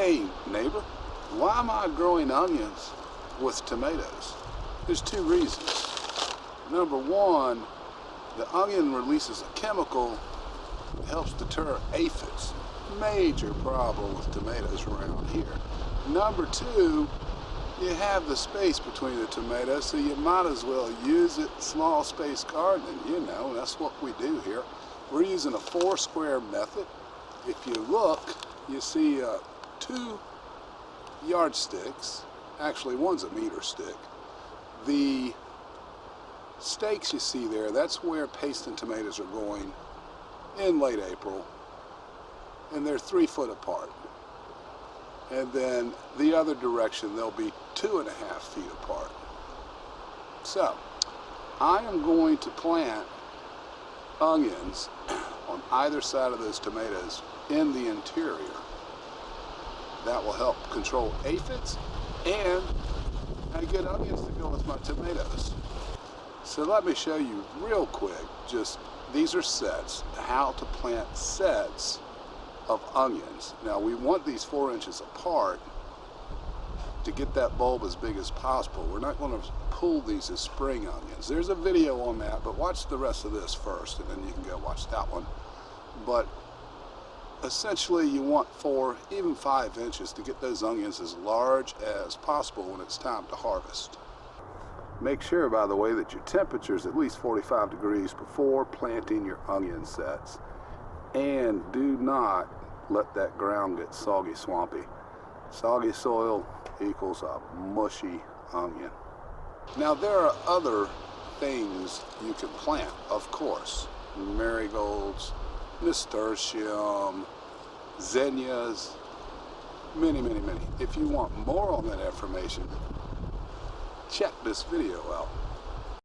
Hey neighbor, why am I growing onions with tomatoes? There's two reasons. Number one, the onion releases a chemical that helps deter aphids. Major problem with tomatoes around here. Number two, you have the space between the tomatoes, so you might as well use it small space gardening. You know, that's what we do here. We're using a 4 square method. If you look, you see 2 yardsticks. Actually, one's a meter stick. The stakes you see there, that's where paston tomatoes are going in late April, and they're 3 foot apart. And then the other direction, they'll be 2.5 feet apart. So, I am going to plant onions on either side of those tomatoes in the interior. That will help control aphids, and I get onions to go with my tomatoes. So let me show you real quick, just these are sets, how to plant sets of onions. Now we want these 4 inches apart to get that bulb as big as possible. We're not going to pull these as spring onions. There's a video on that, but watch the rest of this first and then you can go watch that one. But essentially you want 4, even 5 inches to get those onions as large as possible when it's time to harvest. Make sure, by the way, that your temperature is at least 45 degrees before planting your onion sets. And do not let that ground get soggy, swampy. Soggy soil equals a mushy onion. Now there are other things you can plant, of course. Marigolds, nasturtium, zinnias, many, many, many. If you want more on that information, check this video out.